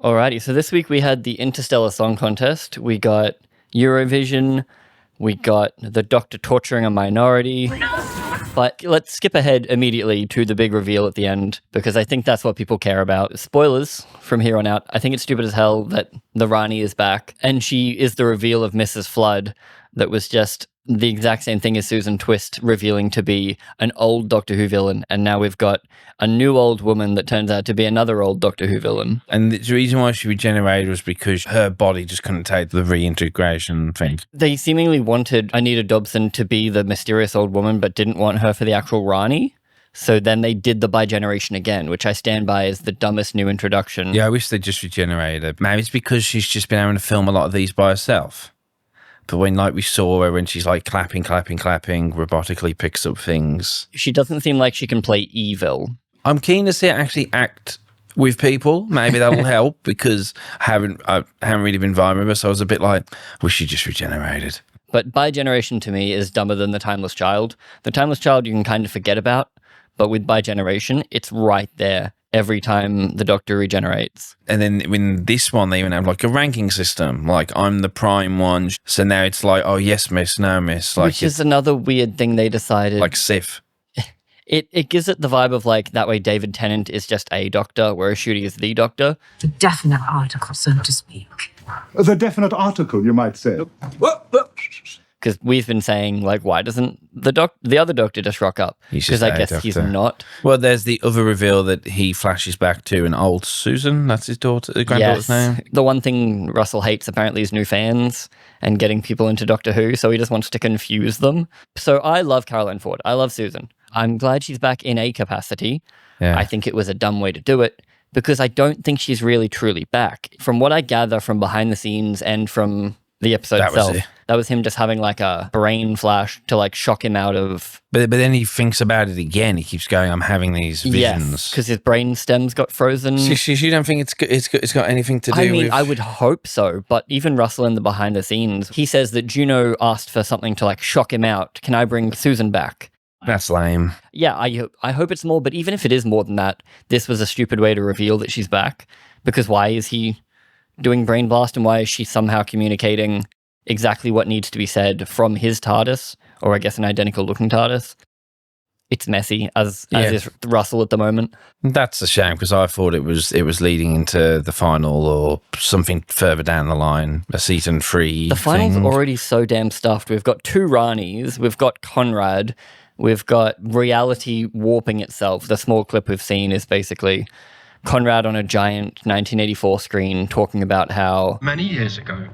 Alrighty, so this week we had the Interstellar Song Contest. We got Eurovision. We got the Doctor torturing a minority. But let's skip ahead immediately to the big reveal at the end, because I think that's what people care about. Spoilers from here on out. I think it's stupid as hell that the Rani is back, and she is the reveal of Mrs. Flood that was just the exact same thing as Susan Twist revealing to be an old Doctor Who villain, and now we've got a new old woman that turns out to be another old Doctor Who villain. And the reason why she regenerated was because her body just couldn't take the reintegration thing. They seemingly wanted Anita Dobson to be the mysterious old woman, but didn't want her for the actual Rani. So then they did the BIGeneration again, which I stand by as the dumbest new introduction. Yeah, I wish they just regenerated her. Maybe it's because she's just been able to film a lot of these by herself. But when, like, we saw her when she's, like, clapping, robotically picks up things. She doesn't seem like she can play evil. I'm keen to see her actually act with people. Maybe that'll help, because I haven't really been vibing with her, so I was a bit like, wish she just regenerated. But BIGeneration to me is dumber than the Timeless Child. The Timeless Child you can kind of forget about, but with BIGeneration, it's right there every time the Doctor regenerates. And then in this one, they even have like a ranking system. Like, I'm the prime one. So now it's like, oh, yes, miss, no, miss. Like, which is another weird thing they decided. Like Sif. It gives it the vibe of like, that way David Tennant is just a Doctor, whereas Ncuti is the Doctor. The definite article, so to speak. The definite article, you might say. Because we've been saying, like, why doesn't the other Doctor just rock up? Because I guess he's not. Well, there's the other reveal that he flashes back to an old Susan. That's his daughter, granddaughter's name. The one thing Russell hates apparently is new fans and getting people into Doctor Who, so he just wants to confuse them. So I love Caroline Ford. I love Susan. I'm glad she's back in a capacity. Yeah. I think it was a dumb way to do it, because I don't think she's really truly back. From what I gather from behind the scenes and from the episode itself, that was him just having like a brain flash to like shock him out of... But then he thinks about it again. He keeps going, I'm having these visions. Yes, because his brain stems got frozen. So you don't think it's got anything to do with... I would hope so, but even Russell in the behind the scenes, he says that Juno asked for something to like shock him out. Can I bring Susan back? That's lame. Yeah, I hope it's more, but even if it is more than that, this was a stupid way to reveal that she's back, because why is he doing Brain Blast, and why is she somehow communicating exactly what needs to be said from his TARDIS, or I guess an identical looking TARDIS? It's messy, as is Russell at the moment. That's a shame, because I thought it was leading into the final or something further down the line, a season 3 The final's already so damn stuffed. We've got 2 Ranis, we've got Conrad, we've got reality warping itself. The small clip we've seen is basically Conrad on a giant 1984 screen talking about how... Many years ago,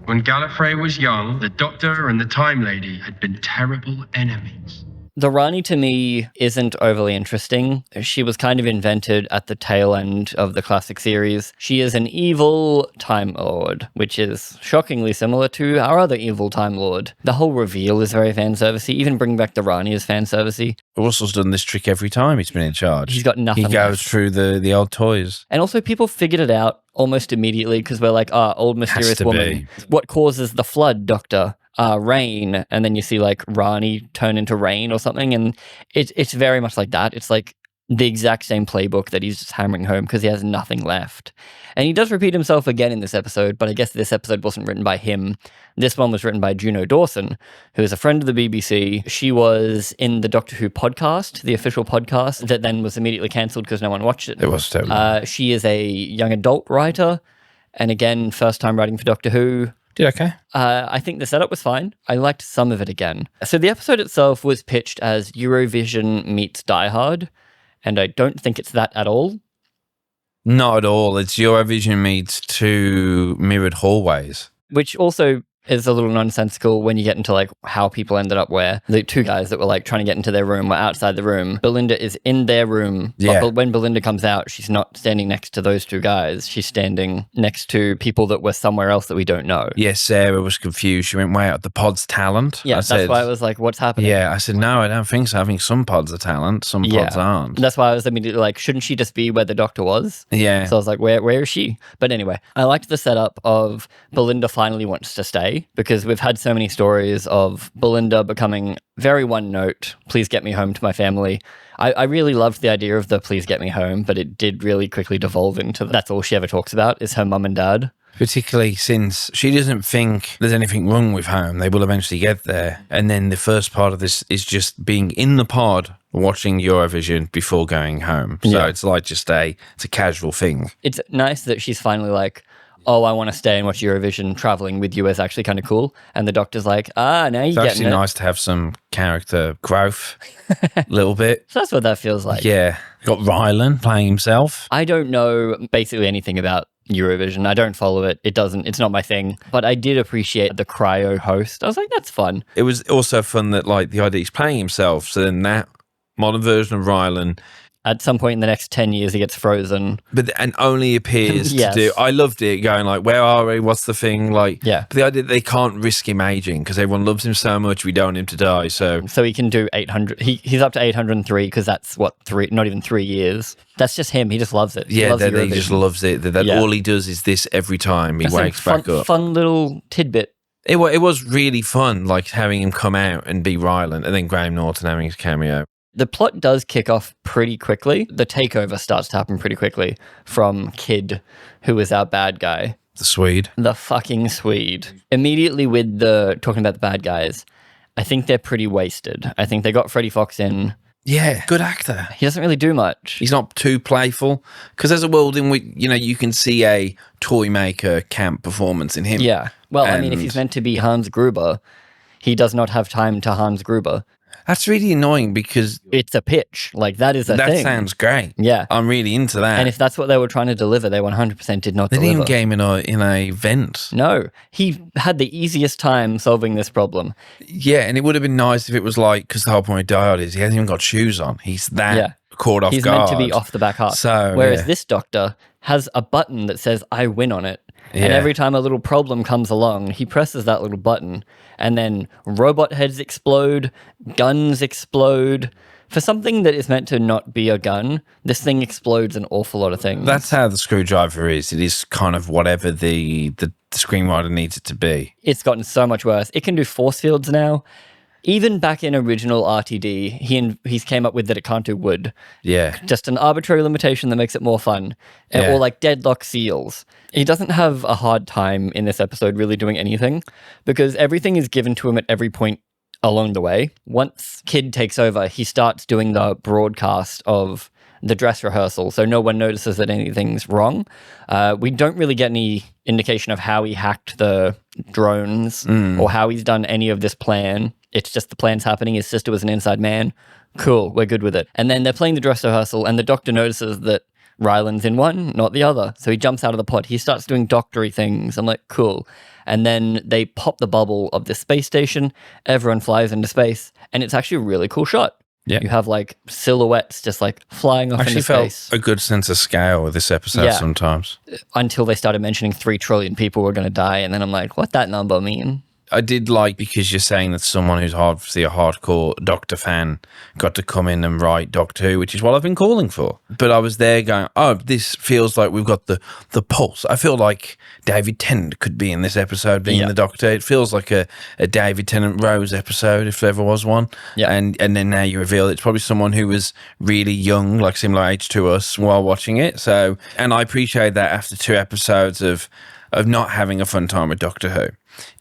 when Gallifrey was young, the Doctor and the Time Lady had been terrible enemies. The Rani to me isn't overly interesting. She was kind of invented at the tail end of the classic series. She is an evil Time Lord, which is shockingly similar to our other evil Time Lord. The whole reveal is very fan-servicey. Even bringing back the Rani is fan-servicey. Russell's done this trick every time he's been in charge. He's got nothing He goes left. through the old toys. And also people figured it out almost immediately, because we're like, old mysterious woman. What causes the flood, Doctor? Rain, and then you see like Rani turn into rain or something, and it's very much like that. It's like the exact same playbook that he's just hammering home because he has nothing left. And he does repeat himself again in this episode, but I guess this episode wasn't written by him. This one was written by Juno Dawson, who is a friend of the BBC. She was in the Doctor Who podcast, the official podcast, that then was immediately cancelled because no one watched it. It was totally. She is a young adult writer, and again, first time writing for Doctor Who. Did okay. I think the setup was fine. I liked some of it again. So the episode itself was pitched as Eurovision meets Die Hard, and I don't think it's that at all. Not at all. It's Eurovision meets 2 mirrored hallways. Which also is a little nonsensical when you get into like how people ended up where the 2 guys that were like trying to get into their room were outside the room. Belinda is in their room. Yeah. But when Belinda comes out, she's not standing next to those 2 guys. She's standing next to people that were somewhere else that we don't know. Yes, Sarah was confused. She went, wait, the pod's talent? Yeah, that's why I was like, what's happening? Yeah, I said, no, I don't think so. I think some pods are talent, some pods aren't. That's why I was immediately like, shouldn't she just be where the Doctor was? Yeah. So I was like, where is she? But anyway, I liked the setup of Belinda finally wants to stay. finally, because we've had so many stories of Belinda becoming very one note, please get me home to my family. I really loved the idea of the please get me home, but it did really quickly devolve into that's all she ever talks about is her mum and dad. Particularly since she doesn't think there's anything wrong with home. They will eventually get there. And then the first part of this is just being in the pod watching Eurovision before going home. So it's like just it's a casual thing. It's nice that she's finally like, oh, I want to stay and watch Eurovision. Traveling with you is actually kind of cool. And the doctor's like, now you're getting it. It's actually nice to have some character growth a little bit. So that's what that feels like. Yeah. Got Rylan playing himself. I don't know basically anything about Eurovision. I don't follow it. It's not my thing. But I did appreciate the cryo host. I was like, that's fun. It was also fun that like the idea he's playing himself. So then that modern version of Rylan, at some point in the next 10 years, he gets frozen. And only appears Yes. to do. I loved it going like, where are we? What's the thing? Like, Yeah. But the idea that they can't risk him aging because everyone loves him so much. We don't want him to die. So he can do 800. He's up to 803 because that's not even 3 years. That's just him. He just loves it. yeah, loves that he Eurovision. just loves it. That all he does is this every time he That's wakes fun, back up. Fun little tidbit. It was really fun, like having him come out and be Rylan, and then Graham Norton having his cameo. The plot does kick off pretty quickly. The takeover starts to happen pretty quickly from Kid, who is our bad guy. The Swede. The fucking Swede. Immediately with talking about the bad guys, I think they're pretty wasted. I think they got Freddie Fox in. Yeah, good actor. He doesn't really do much. He's not too playful because there's a world in which you can see a toy maker camp performance in him. Yeah. Well, I mean, if he's meant to be Hans Gruber, he does not have time to Hans Gruber. That's really annoying because It's a pitch. Like, that is a that thing. sounds great. Yeah. I'm really into that. And if that's what they were trying to deliver, they 100% did not they deliver. didn't game in a vent. No. He had the easiest time solving this problem. Yeah, and it would have been nice if it was like, because the whole point of Die Hard is he hasn't even got shoes on. He's that caught off He's guard. meant to be off the back half. So, whereas yeah. this doctor has a button that says, I win on it. And Yeah. every time a little problem comes along, he presses that little button and then robot heads explode, guns explode. For something that is meant to not be a gun, this thing explodes an awful lot of things. That's how the screwdriver is. It is kind of whatever the screenwriter needs it to be. It's gotten so much worse. It can do force fields now. Even back in original RTD, he's came up with that it can't do wood. Yeah. Just an arbitrary limitation that makes it more fun. Yeah. Or like deadlock seals. He doesn't have a hard time in this episode really doing anything because everything is given to him at every point along the way. Once Kid takes over, he starts doing the broadcast of the dress rehearsal, so no one notices that anything's wrong. We don't really get any indication of how he hacked the drones or how he's done any of this plan. It's just the plan's happening. His sister was an inside man. Cool, we're good with it. And then they're playing the dress rehearsal and the doctor notices that Rylan's in one, not the other. So he jumps out of the pod. He starts doing doctory things. I'm like, cool. And then they pop the bubble of the space station. Everyone flies into space. And it's actually a really cool shot. Yeah. You have like silhouettes just like flying off Actually into felt space. a good sense of scale with this episode Yeah. sometimes. Until they started mentioning 3 trillion people were going to die. And then I'm like, what that number mean? I did like, because you're saying that someone who's obviously a hardcore Doctor fan got to come in and write Doctor Who, which is what I've been calling for. But I was there going, oh, this feels like we've got the pulse. I feel like David Tennant could be in this episode being the Doctor. It feels like a David Tennant Rose episode, if there ever was one. Yeah. And then now you reveal it's probably someone who was really young, like similar age to us while watching it. So, and I appreciate that after 2 episodes of not having a fun time with Doctor Who.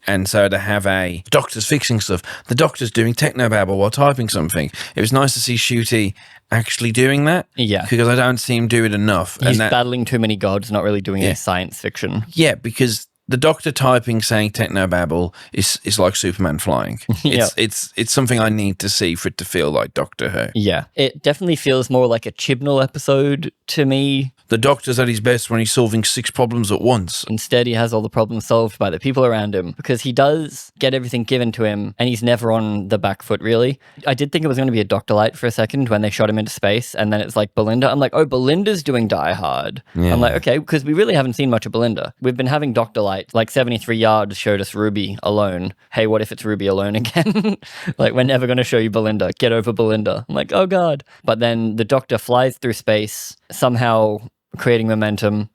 And so to have the doctor's fixing stuff, the doctor's doing technobabble while typing something. It was nice to see Ncuti actually doing that. Yeah. Because I don't see him do it enough. He's battling too many gods, not really doing Yeah. any science fiction. Yeah, because the doctor typing saying technobabble is like Superman flying. Yeah. It's something I need to see for it to feel like Doctor Who. Yeah. It definitely feels more like a Chibnall episode to me. The doctor's at his best when he's solving 6 problems at once. Instead, he has all the problems solved by the people around him because he does get everything given to him and he's never on the back foot, really. I did think it was going to be a Doctor Light for a second when they shot him into space and then it's like Belinda. I'm like, oh, Belinda's doing Die Hard. Yeah. I'm like, okay, because we really haven't seen much of Belinda. We've been having Doctor Light, like 73 Yards showed us Ruby alone. Hey, what if it's Ruby alone again? Like, we're never going to show you Belinda. Get over Belinda. I'm like, oh, God. But then the Doctor flies through space, somehow creating momentum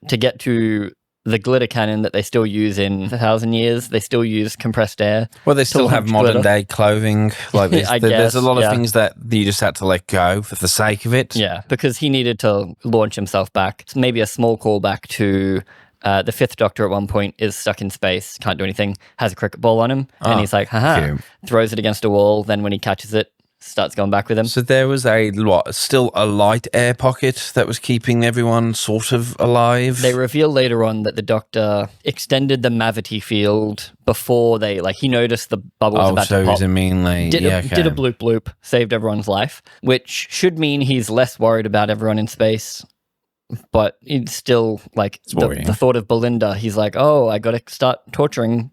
to get to the glitter cannon that they still use in 1,000 years. They still use compressed air. Well, they still have launch modern glitter. day clothing. Like this. I There's a guess, lot of yeah. things that you just had to let go for the sake of it. Yeah, because he needed to launch himself back. It's maybe a small callback to the Fifth Doctor at one point is stuck in space, can't do anything, has a cricket ball on him, and he's like, haha, cute. throws it against a wall. Then when he catches it, starts going back with him. So there was still a light air pocket that was keeping everyone sort of alive. They reveal later on that the Doctor extended the Mavity field before he noticed the bubbles about so to it pop. was mainly Did a bloop bloop, saved everyone's life, which should mean he's less worried about everyone in space. But it's still the thought of Belinda, he's like, oh, I got to start torturing.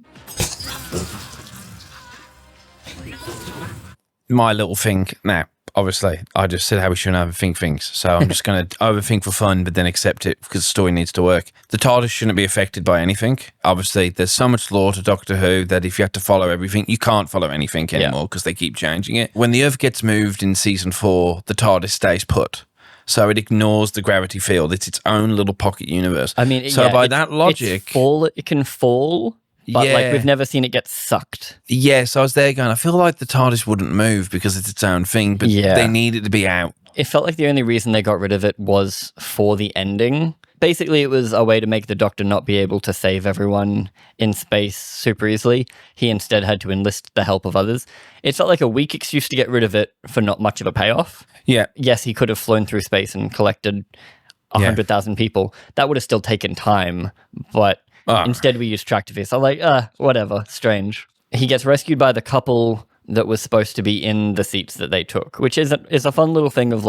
My little thing now. Obviously, I just said how we shouldn't overthink things. So I'm just going to overthink for fun, but then accept it because the story needs to work. The TARDIS shouldn't be affected by anything. Obviously, there's so much lore to Doctor Who that if you have to follow everything, you can't follow anything anymore because they keep changing it. When the Earth gets moved in season 4, the TARDIS stays put. So it ignores the gravity field. It's its own little pocket universe. I mean, by that logic... It can fall, but we've never seen it get sucked. Yeah, so I was there going, I feel like the TARDIS wouldn't move because it's its own thing, but they need it to be out. It felt like the only reason they got rid of it was for the ending. Basically, it was a way to make the Doctor not be able to save everyone in space super easily. He instead had to enlist the help of others. It felt like a weak excuse to get rid of it for not much of a payoff. Yeah. Yes, he could have flown through space and collected 100,000 people. That would have still taken time, but instead we used Tractivist. I'm like, whatever, strange. He gets rescued by the couple that was supposed to be in the seats that they took, which is a fun little thing of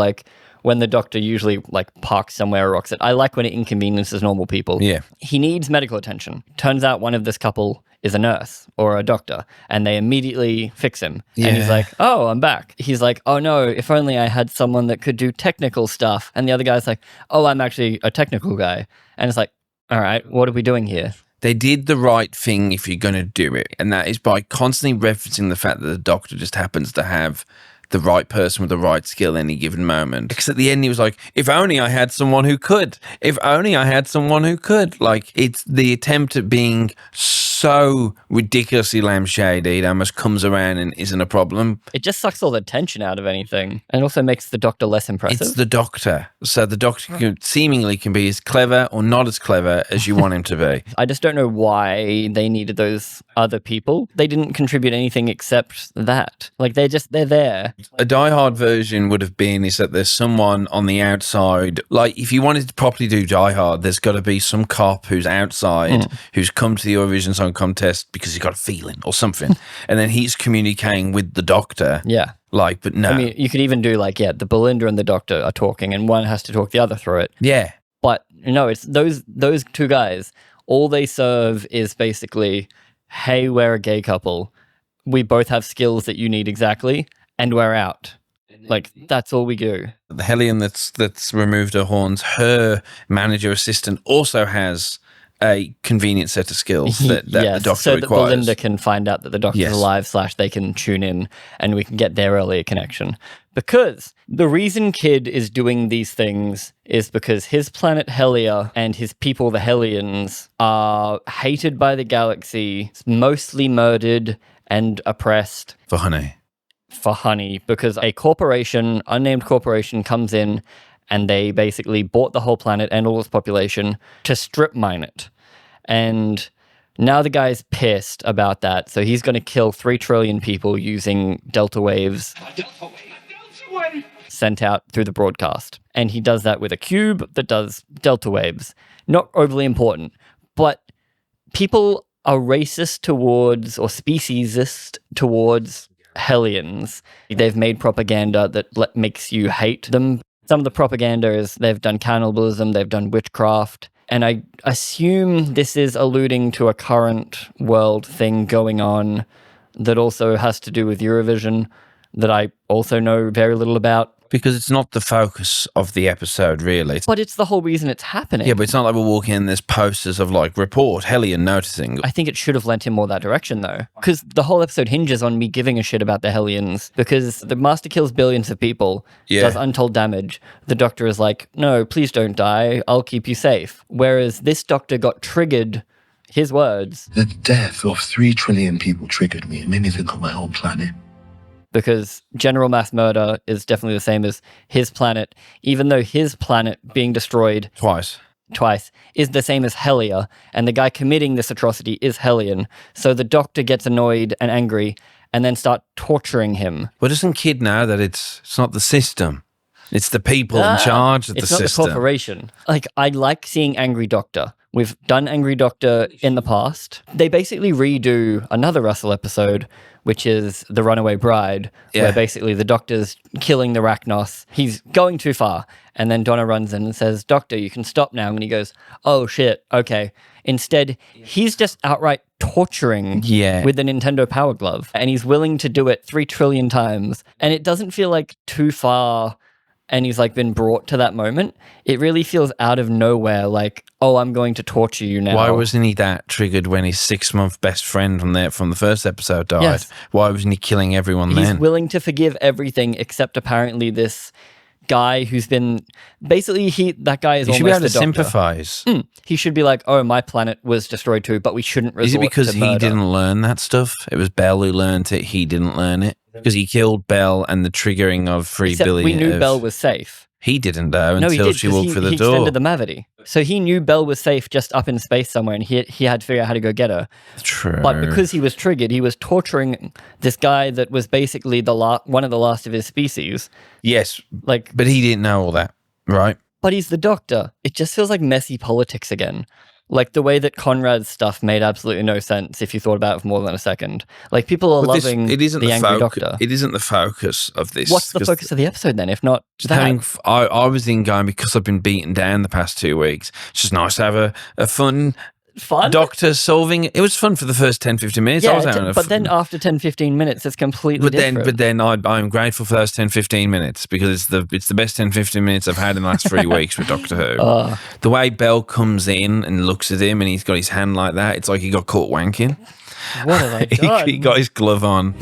when the Doctor usually parks somewhere or rocks it. I like when it inconveniences normal people. Yeah. He needs medical attention. Turns out one of this couple is a nurse or a doctor, and they immediately fix him. Yeah. And he's like, oh, I'm back. He's like, oh no, if only I had someone that could do technical stuff. And the other guy's like, oh, I'm actually a technical guy. And it's like, all right, what are we doing here? They did the right thing if you're going to do it, and that is by constantly referencing the fact that the Doctor just happens to have the right person with the right skill any given moment. Because at the end he was like, if only I had someone who could. If only I had someone who could. It's the attempt at being so ridiculously lampshady it almost comes around and isn't a problem. It just sucks all the tension out of anything, and also makes the Doctor less impressive. It's the Doctor. So the Doctor can be as clever or not as clever as you want him to be. I just don't know why they needed those other people. They didn't contribute anything except that. They're there. A Die Hard version would have been is that there's someone on the outside. If you wanted to properly do Die Hard, there's got to be some cop who's outside who's come to the Eurovision Song Contest because he's got a feeling or something. And then he's communicating with the Doctor. Yeah. But no. I mean, you could even do the Belinda and the Doctor are talking and one has to talk the other through it. Yeah. But no, it's those two guys. All they serve is basically, hey, we're a gay couple. We both have skills that you need exactly. And we're out. That's all we do. The Hellion that's removed her horns, her manager assistant also has a convenient set of skills that the Doctor so that requires. Belinda can find out that the Doctor's alive / they can tune in and we can get their earlier connection. Because the reason Kid is doing these things is because his planet Hellia and his people, the Hellions, are hated by the galaxy, mostly murdered and oppressed. For honey, because a corporation, unnamed corporation, comes in and they basically bought the whole planet and all its population to strip mine it. And now the guy's pissed about that, so he's going to kill 3 trillion people using delta waves sent out through the broadcast. And he does that with a cube that does delta waves. Not overly important, but people are racist towards, or speciesist towards, Hellions. They've made propaganda that makes you hate them. Some of the propaganda is they've done cannibalism, they've done witchcraft, and I assume this is alluding to a current world thing going on that also has to do with Eurovision that I also know very little about. Because it's not the focus of the episode, really. But it's the whole reason it's happening. Yeah, but it's not like we're walking in, there's posters of like, report, Hellion noticing. I think it should have lent him more that direction, though. Because the whole episode hinges on me giving a shit about the Hellions. Because the Master kills billions of people, does untold damage. The Doctor is like, no, please don't die. I'll keep you safe. Whereas this Doctor got triggered, his words. The death of 3 trillion people triggered me. It made me think of my whole planet. Because general mass murder is definitely the same as his planet, even though his planet being destroyed twice is the same as Hellier, and the guy committing this atrocity is Hellion. So the Doctor gets annoyed and angry and then start torturing him. Well, doesn't Kid know that it's not the system? It's the people in charge of the system. It's not the corporation. Like, I like seeing Angry Doctor. We've done Angry Doctor in the past. They basically redo another Russell episode, which is The Runaway Bride, where basically the Doctor's killing the Rachnos. He's going too far. And then Donna runs in and says, Doctor, you can stop now. And he goes, oh, shit, okay. Instead, he's just outright torturing with the Nintendo Power Glove. And he's willing to do it 3 trillion times. And it doesn't feel like too far and he's like been brought to that moment. It really feels out of nowhere, like, oh, I'm going to torture you now. Why wasn't he that triggered when his 6-month best friend from the first episode died? Yes. Why wasn't he killing everyone then? He's willing to forgive everything except apparently this guy who's been basically that guy is almost should be able to the Doctor. sympathize. He should be like, oh, my planet was destroyed too, but we shouldn't resort Is it because to he murder. didn't learn that stuff? It was Bell who learned it. He didn't learn it because he killed Bell and the triggering of 3 Except billion. we knew Bell was safe. He didn't though No, he until did, she 'cause walked through the he door. extended the Mavity. So he knew Belle was safe just up in space somewhere, and he had to figure out how to go get her. True. But because he was triggered, he was torturing this guy that was basically one of the last of his species. Yes, Like, but he didn't know all that, right? but he's the Doctor. It just feels like messy politics again. Like the way that Conrad's stuff made absolutely no sense if you thought about it for more than a second. Like people are loving the Angry Doctor. It isn't the focus of this. What's the focus of the episode then, if not that? I was in going because I've been beaten down the past 2 weeks. It's just nice to have a fun Doctor solving. It was fun for the first 10-15 minutes. I was having but then after 10-15 minutes, it's completely different. But then I'm grateful for those 10-15 minutes because it's the best 10-15 minutes I've had in the last 3 weeks with Doctor Who. The way Bell comes in and looks at him and he's got his hand like that, it's like he got caught wanking. What have I done? He got his glove on.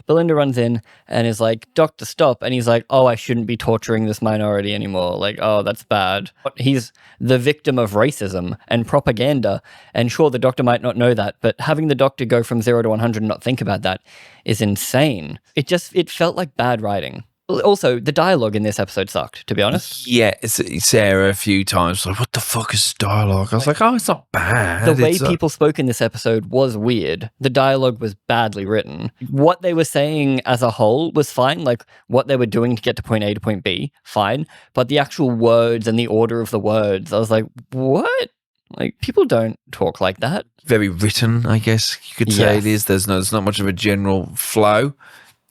Belinda runs in and is like, Doctor, stop. And he's like, oh, I shouldn't be torturing this minority anymore. Like, oh, that's bad. But he's the victim of racism and propaganda. And sure, the Doctor might not know that, but having the Doctor go from 0 to 100 and not think about that is insane. It felt like bad writing. Also, the dialogue in this episode sucked, to be honest. Yeah, Sarah a few times like, what the fuck is dialogue? I was like, oh, it's not bad. The way people spoke in this episode was weird. The dialogue was badly written. What they were saying as a whole was fine, like what they were doing to get to point A to point B, fine. But the actual words and the order of the words, I was like, what? Like, people don't talk like that. Very written, I guess you could say it is. There's not much of a general flow.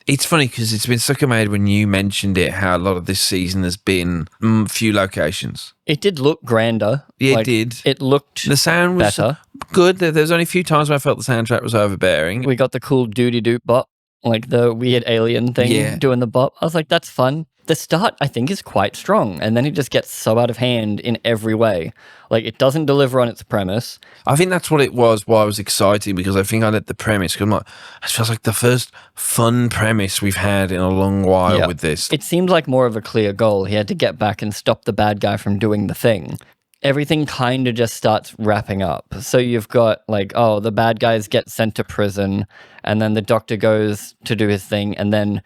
It's funny because it's been stuck in my head when you mentioned it, how a lot of this season has been few locations. It did look grander. Yeah, like, it did. It looked The sound was better. good. There's only a few times where I felt the soundtrack was overbearing. We got the cool doody-doo bop, like the weird alien thing doing the bop. I was like, that's fun. The start, I think, is quite strong, and then it just gets so out of hand in every way. Like, it doesn't deliver on its premise. I think that's what it was, why I was excited, because I think I let the premise, because I'm like, it feels like the first fun premise we've had in a long while with this. It seemed like more of a clear goal. He had to get back and stop the bad guy from doing the thing. Everything kind of just starts wrapping up. So you've got like, oh, the bad guys get sent to prison, and then the Doctor goes to do his thing, and then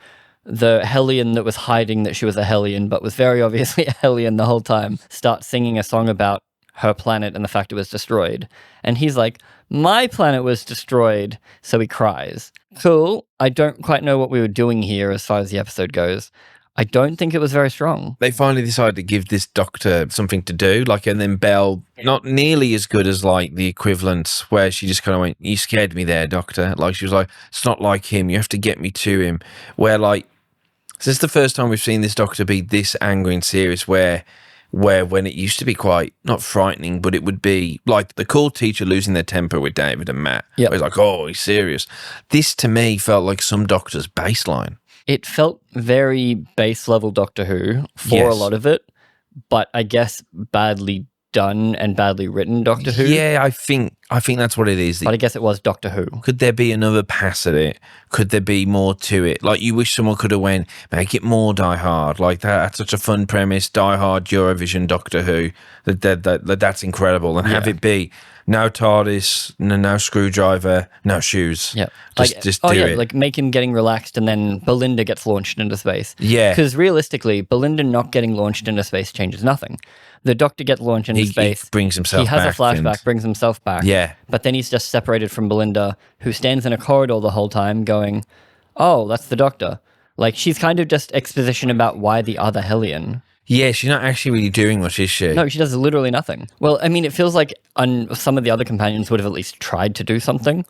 the Hellion that was hiding that she was a Hellion, but was very obviously a Hellion the whole time, starts singing a song about her planet and the fact it was destroyed. And he's like, my planet was destroyed, so he cries. Cool. I don't quite know what we were doing here as far as the episode goes. I don't think it was very strong. They finally decided to give this Doctor something to do, like, and then Belle, not nearly as good as like the equivalent where she just kind of went, you scared me there, Doctor. Like, she was like, it's not like him, you have to get me to him. Where like, this is the first time we've seen this Doctor be this angry and serious, where where when it used to be quite, not frightening, but it would be like the cool teacher losing their temper with David and Matt. Yep. Where it's like, oh, he's serious. This to me felt like some Doctor's baseline. It felt very base level Doctor Who for a Yes. lot of it, but I guess badly done and badly written Doctor Who. Yeah, I think that's what it is. But I guess it was Doctor Who. Could there be another pass at it? Could there be more to it? Like, you wish someone could have went, make it more Die Hard. Like, that's such a fun premise. Die Hard, Eurovision, Doctor Who. That's incredible. And have it be no TARDIS, no screwdriver, no shoes. Yeah. Just do it. Like make him getting relaxed and then Belinda gets launched into space. Yeah. Because realistically, Belinda not getting launched into space changes nothing. The Doctor gets launched into space. He brings himself He has back a flashback, and- brings himself back. Yeah. But then he's just separated from Belinda, who stands in a corridor the whole time going, oh, that's the Doctor. Like, she's kind of just exposition about why the other Hellion. Yeah, she's not actually really doing much, is she? No, she does literally nothing. Well, I mean, it feels like some of the other companions would have at least tried to do something.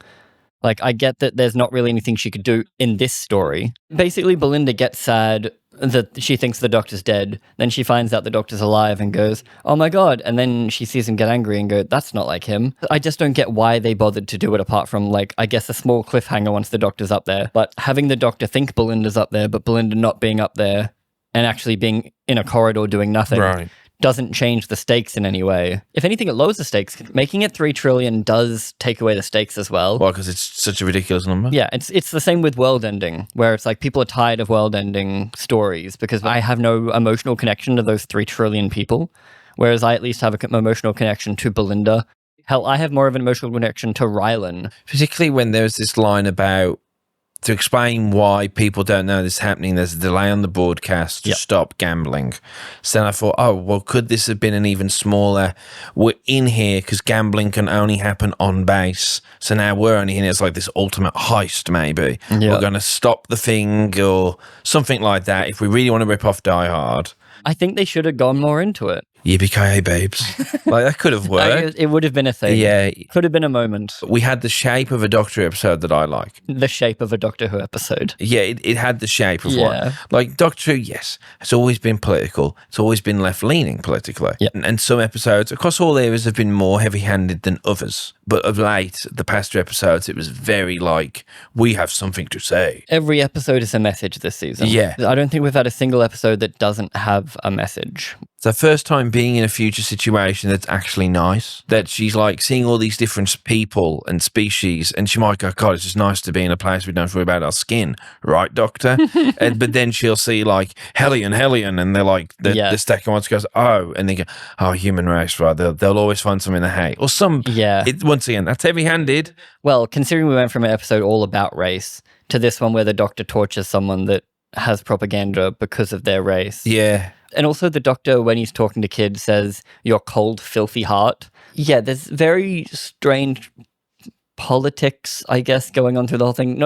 Like, I get that there's not really anything she could do in this story. Basically, Belinda gets sad that she thinks the Doctor's dead. Then she finds out the Doctor's alive and goes, oh my God. And then she sees him get angry and go, that's not like him. I just don't get why they bothered to do it apart from, like, I guess a small cliffhanger once the Doctor's up there. But having the Doctor think Belinda's up there, but Belinda not being up there and actually being in a corridor doing nothing. Right. Doesn't change the stakes in any way. If anything, it lowers the stakes. Making it 3 trillion does take away the stakes as well. Why? Because it's such a ridiculous number? Yeah, it's the same with world ending, where it's like people are tired of world ending stories because I have no emotional connection to those 3 trillion people, whereas I at least have an emotional connection to Belinda. Hell, I have more of an emotional connection to Rylan. Particularly when there's this line about, to explain why people don't know this is happening, there's a delay on the broadcast to stop gambling. So then I thought, oh, well, could this have been an even smaller, we're in here because gambling can only happen on base. So now we're only in here, it's like this ultimate heist maybe. Yeah. We're going to stop the thing or something like that if we really want to rip off Die Hard. I think they should have gone more into it. Yippee-ki-yay, babes. Like, that could have worked. It would have been a thing. Yeah. Could have been a moment. We had the shape of a Doctor episode that I like. The shape of a Doctor Who episode. Yeah, it had the shape of Yeah. one. Like, Doctor Who, yes, it's always been political. It's always been left-leaning politically. Yeah. And some episodes, across all areas, have been more heavy-handed than others. But of late, the past 2 episodes, it was very like, we have something to say. Every episode is a message this season. Yeah. I don't think we've had a single episode that doesn't have a message. It's the first time being in a future situation that's actually nice. That she's like seeing all these different people and species, and she might go, God, it's just nice to be in a place we don't have to worry about our skin, right, Doctor? But then she'll see like Hellion, and they're like, the second one goes, oh, and they go, oh, human race, right? They'll always find something they hate. Or some, once again, that's heavy-handed. Well, considering we went from an episode all about race to this one where the Doctor tortures someone that has propaganda because of their race. Yeah. And also the Doctor, when he's talking to kids, says, your cold, filthy heart. Yeah, there's very strange politics, I guess, going on through the whole thing.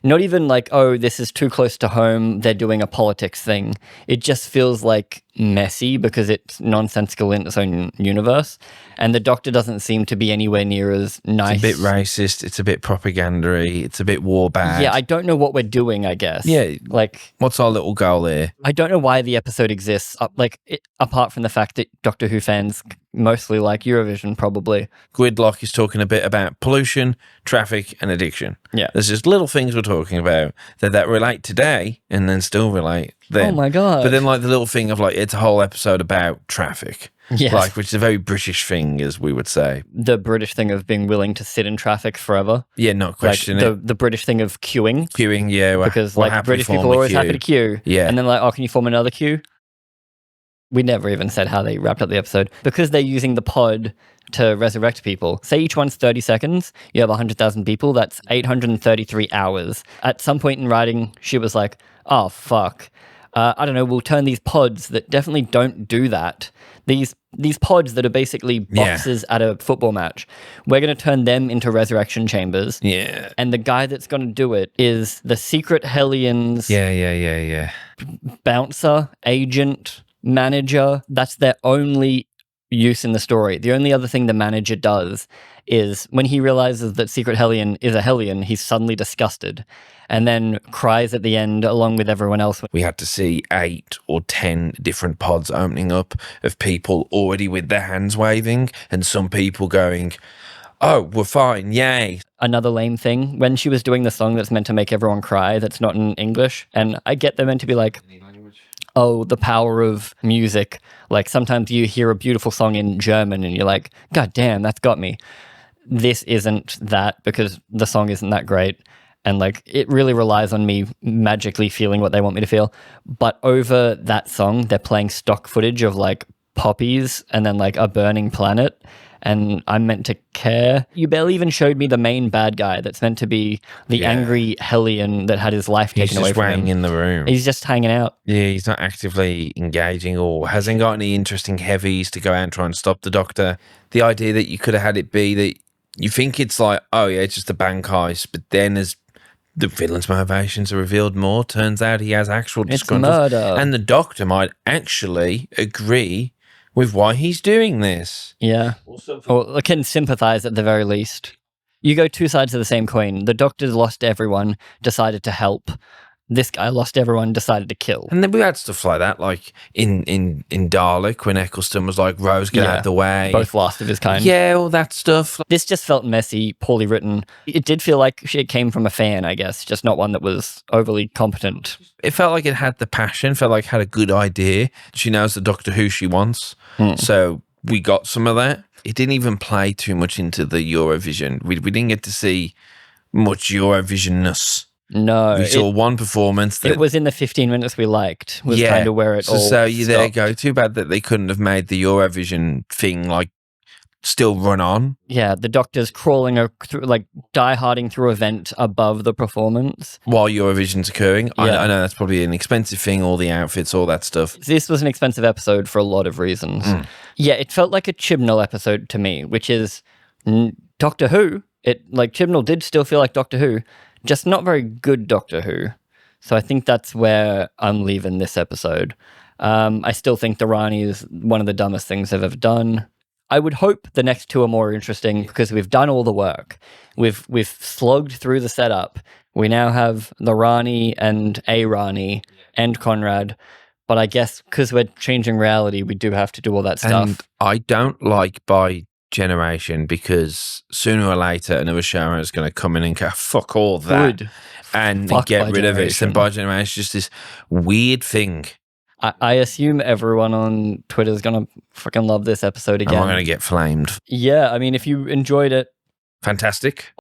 Not even like, oh, this is too close to home, they're doing a politics thing. It just feels like messy because it's nonsensical in its own universe. And the Doctor doesn't seem to be anywhere near as nice. It's a bit racist, it's a bit propaganda-y, it's a bit war bad. Yeah, I don't know what we're doing, I guess. Yeah. Like, what's our little goal there? I don't know why the episode exists, apart from the fact that Doctor Who fans mostly like Eurovision, probably. Gridlock is talking a bit about pollution, traffic, and addiction. Yeah. There's just little things we're talking about that relate today and then still relate then. Oh my God. But then like the little thing of like, it's a whole episode about traffic. Yes. Like, which is a very British thing, as we would say. The British thing of being willing to sit in traffic forever. Yeah, not question like it. the British thing of queuing. Queuing, yeah. Because like British people are always happy to queue. Yeah. And then like, oh, can you form another queue? We never even said how they wrapped up the episode. Because they're using the pod to resurrect people. Say each one's 30 seconds, you have 100,000 people, that's 833 hours. At some point in writing, she was like, oh, fuck. I don't know, we'll turn these pods that definitely don't do that. These pods that are basically boxes at a football match, we're going to turn them into resurrection chambers. Yeah. And the guy that's going to do it is the secret Hellions Yeah. bouncer, agent, manager. That's their only use in the story. The only other thing the manager does is when he realizes that Secret Hellion is a Hellion, he's suddenly disgusted and then cries at the end along with everyone else. We had to see 8 or 10 different pods opening up of people already with their hands waving and some people going, oh, we're fine, yay. Another lame thing, when she was doing the song that's meant to make everyone cry, that's not in English, and I get they're meant to be like, oh, the power of music. Like sometimes you hear a beautiful song in German and you're like, God damn, that's got me. This isn't that because the song isn't that great. And like it really relies on me magically feeling what they want me to feel. But over that song, they're playing stock footage of like poppies and then like a burning planet. And I'm meant to care. You barely even showed me the main bad guy that's meant to be the angry Hellion that had his life taken away from him. He's just waiting in the room. He's just hanging out. Yeah, he's not actively engaging or hasn't got any interesting heavies to go out and try and stop the Doctor. The idea that you could have had it be that you think it's like, oh yeah, it's just a bank heist, but then as the villain's motivations are revealed more, turns out he has actual disgruntled. It's murder. And the Doctor might actually agree with why he's doing this. Yeah. Or can sympathize at the very least. You go two sides of the same coin. The Doctor's lost everyone, decided to help. This guy lost everyone, decided to kill. And then we had stuff like that, like in Dalek, when Eccleston was like, Rose, get out of the way. Both last of his kind. Yeah, all that stuff. This just felt messy, poorly written. It did feel like it came from a fan, I guess, just not one that was overly competent. It felt like it had the passion, felt like it had a good idea. She knows the Doctor who she wants. So we got some of that. It didn't even play too much into the Eurovision. We didn't get to see much Eurovision-ness. No. We saw one performance. That, it was in the 15 minutes we liked, was kind of where it all So there you stopped. go. Too bad that they couldn't have made the Eurovision thing, like, still run on. Yeah, the Doctor's crawling through, like, die-harding through a vent above the performance. While Eurovision's occurring. Yeah. I know that's probably an expensive thing, all the outfits, all that stuff. This was an expensive episode for a lot of reasons. Yeah, it felt like a Chibnall episode to me, which is Doctor Who. Chibnall did still feel like Doctor Who, just not very good Doctor Who. So I think that's where I'm leaving this episode. I still think the Rani is one of the dumbest things I've ever done. I would hope the next two are more interesting because we've done all the work. We've slogged through the setup. We now have the Rani and a Rani and Conrad. But I guess because we're changing reality, we do have to do all that stuff. And I don't like BIGeneration because sooner or later another showrunner is going to come in and go, fuck all that. Good. And Fuck get rid of it. And BIGeneration. BIGeneration is just this weird thing. I assume everyone on Twitter is going to fucking love this episode again. I'm going to get flamed. Yeah, I mean, if you enjoyed it, Fantastic.